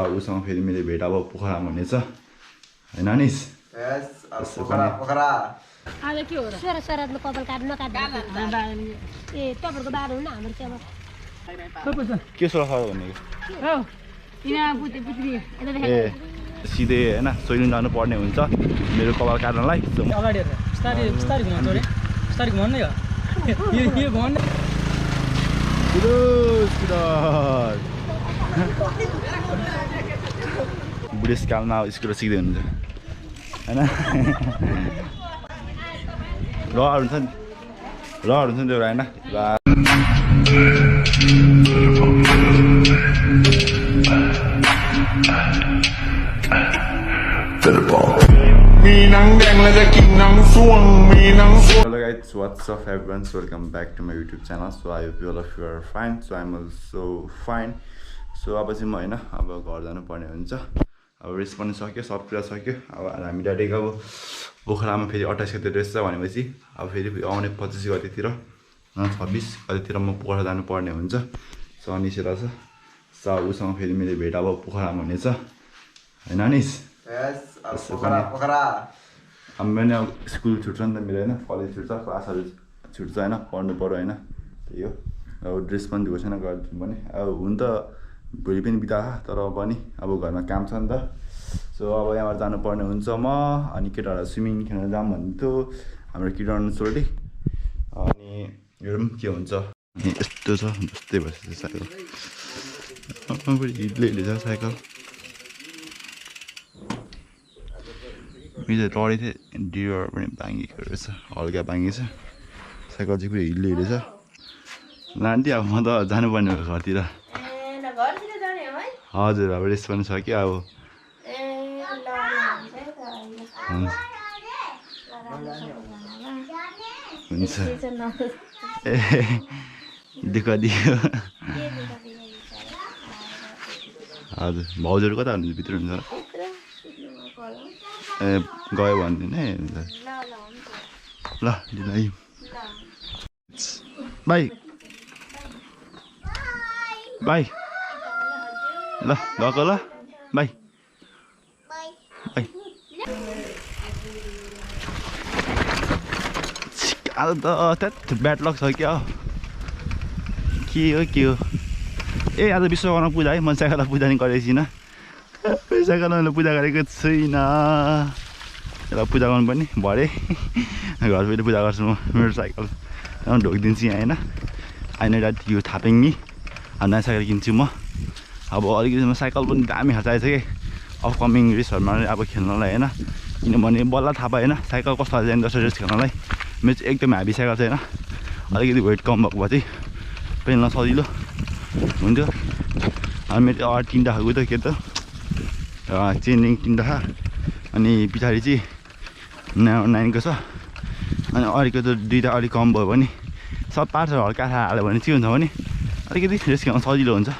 उसँग फेरि मेरो भेट अब पोखरामा हुनेछ हैन निस पोखरा आज के हो र सोरातले कपाल काट्न ए तपाईहरुको बारो हुन हाम्रो चाहिँ अब के सोरा भनेको हो यहाँ पुति यता देखाइ सिधै हैन सोइलिन जानु पर्ने हुन्छ मेरो कपाल काट्नलाई अगाडि बिस्तारै बिस्तारै घुमाउँछ रे बिस्तारै घुमाउनु यो घुमाउनु बुढेसकालमा स्कुटर सिक्दै हुनुहुन्छ हैन रहरु हुन्छ नि त्यो हैन Hello guys, what's up everyone? So welcome back to my YouTube channel. So I hope all of you are fine. So I'm also fine. So अब चाहिँ म हैन अब घर जानु पर्ने हुन्छ अब रेस्ट पनि सक्यो सब कुरा सक्यो अब हामी डाइरेक्ट अब पोखरामा फेरि 28 गते रेस्ट छ भनेपछि अब फेरि आउने 25 गतेतिर 26 गतेतिर म पोखरा जानु पर्ने हुन्छ सो अनिसेर छ सो उसँग फेरि मेरो भेट अब पोखरामा हुनेछ हैन अनिस पोखरा हाम्रो नि अब स्कुल छुट्छ नि त मेरो हैन कलेज छुट्छ क्लासहरु छुट्छ हैन पढ्नु पर्यो हैन त्यही हो अब ड्रेस पनि दिएको छैन गर्छु भने अब हुन त भोलि पनि बिता तर पनि अब घरमा काम छ नि त सो अब यहाँबाट जानु पर्ने हुन्छ म अनि केटाहरु स्विमिङ खेल्न जाम भन्थ्यो हाम्रो किरण सोल्टी अनि हेरौँ के हुन्छ यस्तो छ जस्तै भइसक्यो साइकल हिटले छ साइकल मिले टढी थिएँ डियर पनि भाँगेको रहेछ हल्का भाँगेछ साइकल चाहिँ पुरै हिल्ले रहेछ लान्थेँ अब म त जानुपर्ने हो घरतिर हजुर अब रेस्ट पनि सक्यो अब हुन्छ ए दुःख दियो हजुर भाउजूहरू कता हुनुहुन्छ भित्र हुन्छ ए गयो भन्दिन है ल दिदी बाई बाई ल गएको ल बाई बाई आज त त्यही ब्याड लक छ क्या के हो ए आज विश्वकर्मा पूजा है म साइकललाई पूजा नि गरेको छैन साइकललाई पूजा गरेको छुइनँ यसलाई पूजा गर्नु पनि भरे घर फेरि पूजा गर्छु म मेरो साइकल ढोकिदिन्छु यहाँ होइन आइन रात यो थापेँ नि नयाँ साइकल किन्छु म अब अलिकति म साइकल पनि दामी खाँचो आएछ कि अपकमिङ रेसहरूमा अब खेल्नलाई होइन किनभने बल्ल थाहा पाएँ होइन साइकल कस्तो खाले जाँदो रहेछ रेस खेल्नलाई मेरो चाहिँ एकदम ह्याभी साइकल छ होइन अलिकति वेट कम भएको भए चाहिँ पेल्न सजिलो हुन्थ्यो अनि मेरो चाहिँ तिनवटा खालको त के त चेन्जिङ तिनवटा अनि पछाडि चाहिँ 9को छ अनि अलिकति दुईवटा अलिक कम भयो भने सब पार्ट्सहरू हल्का हाल्यो भने चाहिँ हुन्छ भने अलिकति रेस खेल्न सजिलो हुन्छ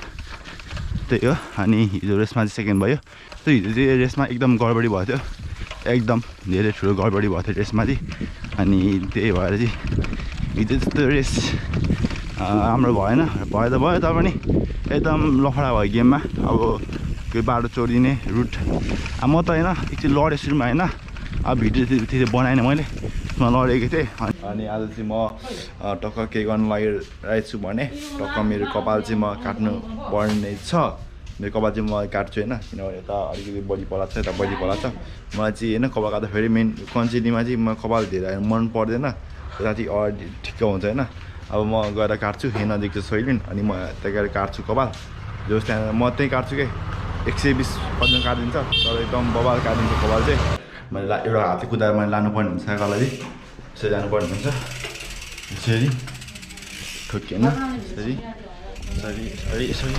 त्यही हो अनि हिजो रेसमा चाहिँ सेकेन्ड भयो त्यो हिजो चाहिँ रेसमा एकदम गडबडी भएको थियो एकदम धेरै ठुलो गडबडी भएको थियो रेसमा चाहिँ अनि त्यही भएर चाहिँ हिजो त्यस्तो रेस राम्रो भएन भयो त भयो तर पनि एकदम लफडा भयो गेममा अब त्यो बाटो चोरिदिने रुट अब म त होइन एकचोटि लडेँ सुरुमा होइन अब भिडियो त्यो बनाएन मैले त्यसमा लडेको थिएँ अनि आज चाहिँ म टक्क के गर्नु लागिरहेको छु भने टक्क मेरो कपाल चाहिँ म काट्नु पर्ने छ मेरो कपाल चाहिँ म काट्छु होइन किनभने यता अलिकति बडी पलाएको छ यता बडी पलाएको छ मलाई चाहिँ होइन कपाल काट्दा फेरि मेन कन्सिडीमा चाहिँ म कपाल धेरै मन पर्दैन यता चाहिँ ठिक्क हुन्छ होइन अब म गएर काट्छु यहाँ नजिक चाहिँ सोइलिन अनि म त्यहाँ गएर काट्छु कपाल जस त्यहाँ म त्यहीँ काट्छु कि 120 पर्सेन्ट काटिदिन्छ तर एकदम बबाल काटिदिन्छ कपाल चाहिँ मैले एउटा हातले कुदाएर मैले लानुपर्ने हुन्छ साइकललाई चाहिँ यसरी जानुपर्ने हुन्छ यसरी ठोकिएन यसरी यसरी यसरी यसरी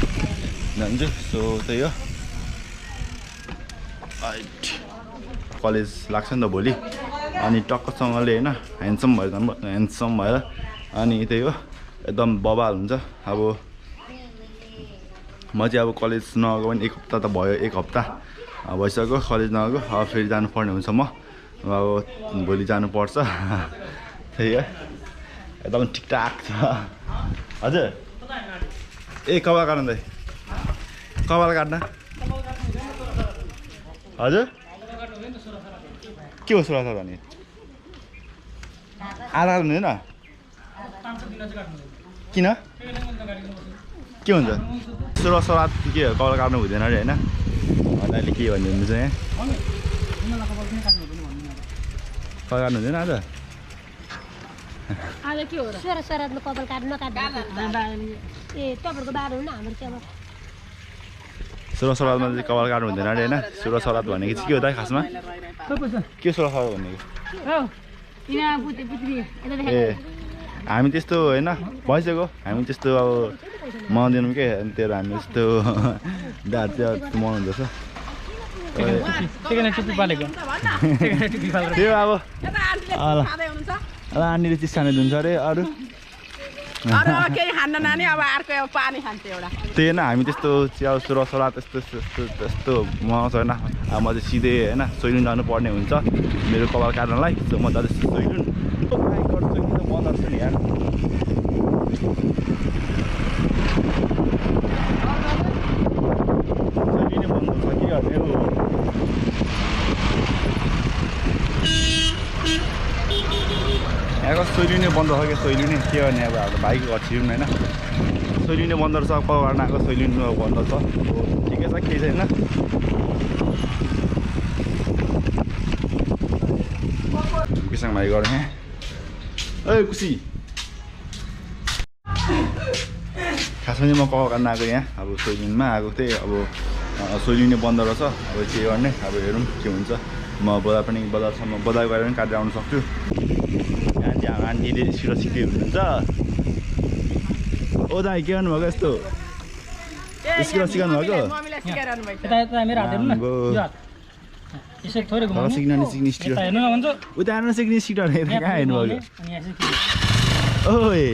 जान्छु सो त्यही हो कलेज लाग्छ नि त भोलि अनि टक्कसँगले होइन ह्यान्डसम भएर ह्यान्डसम भएर अनि त्यही हो एकदम बबाल हुन्छ अब म चाहिँ अब कलेज नगएको पनि 1 हप्ता त भयो 1 हप्ता भइसक्यो कलेज नगएको अब फेरि जानुपर्ने हुन्छ म अब भोलि जानुपर्छ त्यही हो एकदम ठिकठाक छ हजुर ए कपाल काट्नु दाइ कपाल काट्न हजुर के हो 16 भने आधा हुँदैन किन के हुन्छ 16 के हो कपाल काट्नु हुँदैन अरे होइन अहिले के भन्नुहुन्छ यहाँ कपाल काट्नु हुँदैन आज के हो र 16 कपाल काट्नु ए तपाईँहरूको बाह्र हुन्न हाम्रो चाहिँ अब 16 मा चाहिँ कपाल काट्नु हुँदैन अरे होइन 16 भनेको चाहिँ के हो त खासमा के 16 भनेको ए हामी त्यस्तो होइन भइसक्यो हामी त्यस्तो अब मनाउँदैनौँ के अनि त्यो हामी त्यस्तो दाद चाहिँ मनाउनु हुँदैछ त्यो अब आन्टीले चिज खाने हुन्छ अरे अरू केही खान्न नानी अब अर्को पानी खान्छ एउटा त्यही होइन हामी त्यस्तो च्याउ सुरसरा त्यस्तो मनाउँछ होइन अब म चाहिँ सिधै होइन सोइलुन जानु पर्ने हुन्छ मेरो कपाल काट्नलाई म त सोइलुन बन्द छु नि यार यहाँको सोइलिने बन्द छ क्या सोइलिने के गर्ने अब हाम्रो बाइक छिरौँ होइन सोइलिने बन्द रहेछ कपाल काट्न आएको सोइलिनु बन्द छ ठिकै छ केही छैन किसान भाइ गर्ने ए खुसी खासमा चाहिँ म कपाल काट्न आएको यहाँ अब सोइलिनमा आएको थिएँ अब सोइलिने बन्द रहेछ अब के गर्ने अब हेरौँ के हुन्छ म बजारसम्म बजार गएर पनि काटेर आउनु सक्छु यहाँ चाहिँ हाम्रो आन्टीले सिरो सिक्दै हुनुहुन्छ ओ दाइ के गर्नुभएको यस्तो सिक्न सिकाउनु भएको सिक्न उता हेर्न सिक्ने सिक्टर कहाँ हेर्नुभएको ओए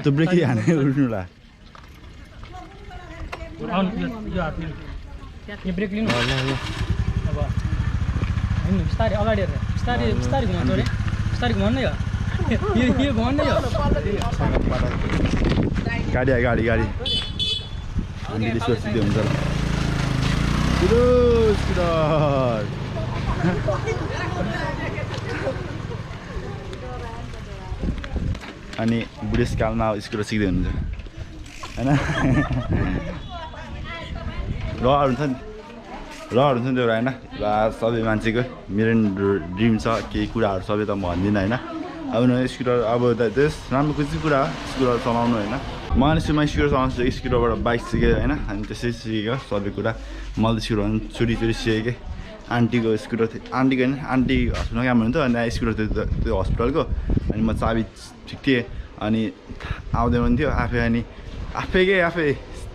त्यो ब्रेक हाने उठ्नुला ब्रेक लिनु अब बिस्तारै अगाडि हेरेर बिस्तारै घुमाउँछ अरे बिस्तारै घुमाउनु हो यो घुमाउनु हो गाडी आन्टीले सोच्दै हुन्छ अनि बुढेसकालमा स्कुटर सिक्दै हुनुहुन्छ होइन रहर हुन्छ नि त्यो एउटा होइन सबै मान्छेको मेरो ड्रिम छ केही कुराहरू सबै त म भन्दिनँ होइन अब स्कुटर अब त्यस राम्रो खुसी कुरा हो स्कुटर चलाउनु होइन मलाई सुरुमा स्कुटर चलाउनु सिकेँ स्कुटरबाट बाइक सिकेँ होइन अनि त्यसै सिकेको सबै कुरा मैले त स्कुटर चोरी सिकेँ आन्टीको स्कुटर थियो आन्टीको होइन आन्टी हस्पिटलमा काम हुन्थ्यो अनि स्कुटर थियो त्यो हस्पिटलको अनि म चाबी ठिक्थेँ अनि आउँदैन थियो आफै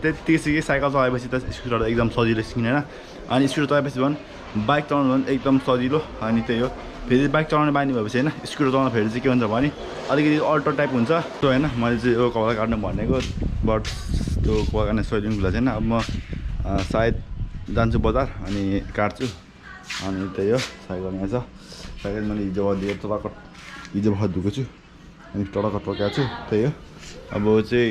त्यतिकै सिकेँ साइकल चलाएपछि त स्कुटर एकदम सजिलो सिक्ने होइन अनि स्कुटर चलाएपछि भन् बाइक चलाउनु भने एकदम सजिलो अनि त्यही हो फेरि बाइक चलाउने बानी भएपछि होइन स्कुटर चलाउनु फेरि चाहिँ के हुन्छ भने अलिकति अल्टो टाइप हुन्छ त्यो होइन मैले चाहिँ यो कपाल काट्नु भनेको बट त्यो कपाल काट्ने सजिलो खुला छैन अब म सायद जान्छु बजार अनि काट्छु अनि त्यही हो साइकल यहाँ छ साइकल मैले हिजो भर्खर धुएको छु अनि टडक्क टोकाएको छु त्यही हो अब चाहिँ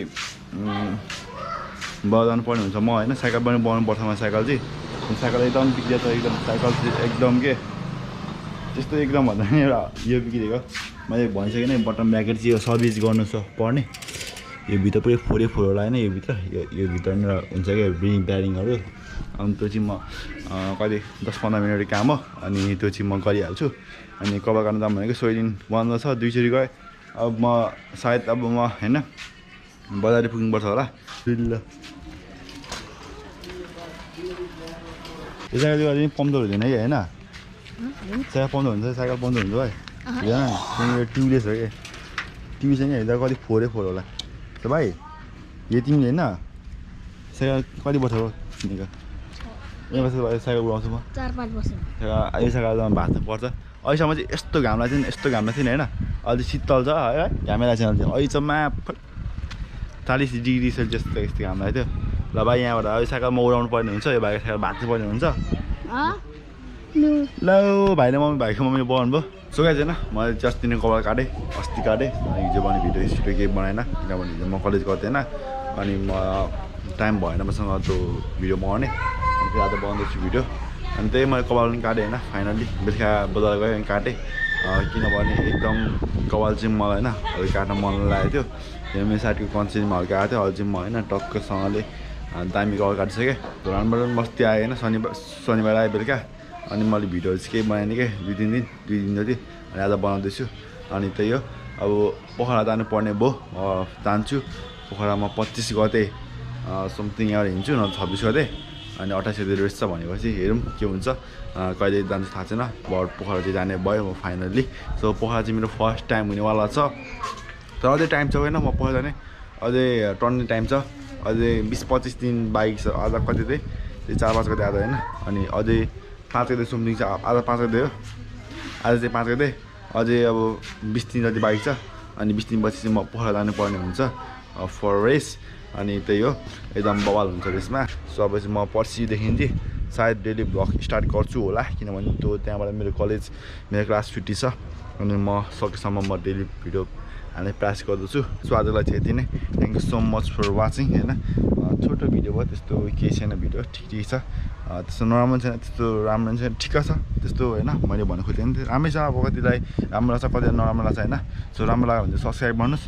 बजार जानुपर्ने हुन्छ म होइन साइकल पनि बनाउनु पर्छ मलाई साइकल चाहिँ साइकल एकदम बिग्रिया छ एकदम साइकल चाहिँ एकदम के त्यस्तो एकदम भन्दा पनि एउटा यो बिग्रेको मैले भनिसकेँ नि बटम ब्याकेट चाहिँ यो सर्भिस गर्नु पर्ने यो भित्र पुरै फोरे होला होइन यो भित्र नै हुन्छ क्या ब्रिङ ब्यारिङहरू अनि त्यो चाहिँ म कति 10-15 मिनट काम हो अनि त्यो चाहिँ म गरिहाल्छु अनि कभर गर्न जाऊँ भनेको सोइलिन बन्द छ 2 चोरी गएँ अब म सायद अब म होइन बजारै पुग्नुपर्छ होला ल यो साइकल पनि पम्प हुँदैन है होइन साइकल पम्प हुन्छ साइकल पम्प हुन्छ भाइ हुँदैन यो ट्युबलेस हो कि तिमी चाहिँ हेर्दा कति फोर होला त भाइ यो तिमीले होइन साइकल कति वर्ष हो किनेको यहाँ साइकल उडाउँछु म 4-5 वर्ष यो साइकल भाँच्नु पर्छ अहिलेसम्म चाहिँ यस्तो घाम लाग्छ नि यस्तो घाम लाग्छ नि होइन अहिले शीतल छ है घामै लाग्छ अहिलेसम्म 40 डिग्री सेल्सियस यस्तो घाम लाग्थ्यो ल भाइ यहाँबाट अहिले साइकलमा उडाउनु पर्ने हुन्छ यो भाइको साइकल भाँच्नु पर्ने हुन्छ ल भाइले भाइको मम्मीले बनाउनु भयो सुकाइ छैन मैले जस्ट दिन कपाल काटेँ अस्ति काटेँ हिजो भने भिडियो केही बनाएन किनभने हिजो म कलेज गर्थेन अनि म टाइम भएन मसँग त्यो भिडियो बनाउने अनि फेरि आज बनाउँदैछु भिडियो अनि त्यही मैले कपाल पनि काटेँ होइन फाइनली बेलुका बजार गएँ अनि काटेँ किनभने एकदम कपाल चाहिँ मलाई होइन हल्का काट्न मन लागेको थियो मेरो साथीको कन्सेन्टमा हल्का आएको थियो अहिले चाहिँ म होइन टक्कसँगले दामी कपाल काटिसकेँ धुरानबाट पनि बस्ती आएँ होइन शनिबार आएँ बेलुका अनि मैले भिडियोहरू चाहिँ केही बनाएँ कि दुई दिन जति अनि आज बनाउँदैछु अनि त्यही हो अब पोखरा जानुपर्ने भयो जान्छु पोखरामा 25 गते समथिङ यहाँ हिँड्छु न 26 गते अनि 28 गते रेस्ट छ भनेपछि हेरौँ के हुन्छ कहिले जान्छ थाहा छैन पोखरा चाहिँ जाने भयो म फाइनल्ली सो पोखरा चाहिँ मेरो फर्स्ट टाइम हुनेवाला छ तर अझै टाइम छ होइन म पोखरा जाने अझै टर्ने टाइम छ अझै 20-25 दिन बाइक छ आज कति चाहिँ 4-5 गते आज होइन अनि अझै 5 गते समथिङ छ आज 5 गते हो आज चाहिँ 5 गते अझै अब 20 दिन जति बाइक छ अनि 20 दिनपछि चाहिँ म पोखरा जानुपर्ने हुन्छ फर रेस अनि त्यही हो एकदम बवाल हुन्छ त्यसमा सो अब चाहिँ म पर्सिदेखि चाहिँ सायद डेली ब्लग स्टार्ट गर्छु होला किनभने त्यो त्यहाँबाट मेरो कलेज मेरो क्लास छुट्टी छ अनि म सकेसम्म म डेली भिडियो हाल्ने प्रयास गर्दछु सो आजलाई चाहिँ यति नै thank you so much for watching होइन छोटो भिडियो भयो त्यस्तो केही छैन भिडियो ठिक छ त्यस्तो नराम्रो छैन त्यस्तो राम्रो छैन ठिक छ त्यस्तो होइन मैले भन्नु खोजेँ नि राम्रै छ अब कतिलाई राम्रो लाग्छ कतिलाई नराम्रो लाग्छ होइन सो राम्रो लाग्यो भने सब्सक्राइब गर्नुहोस्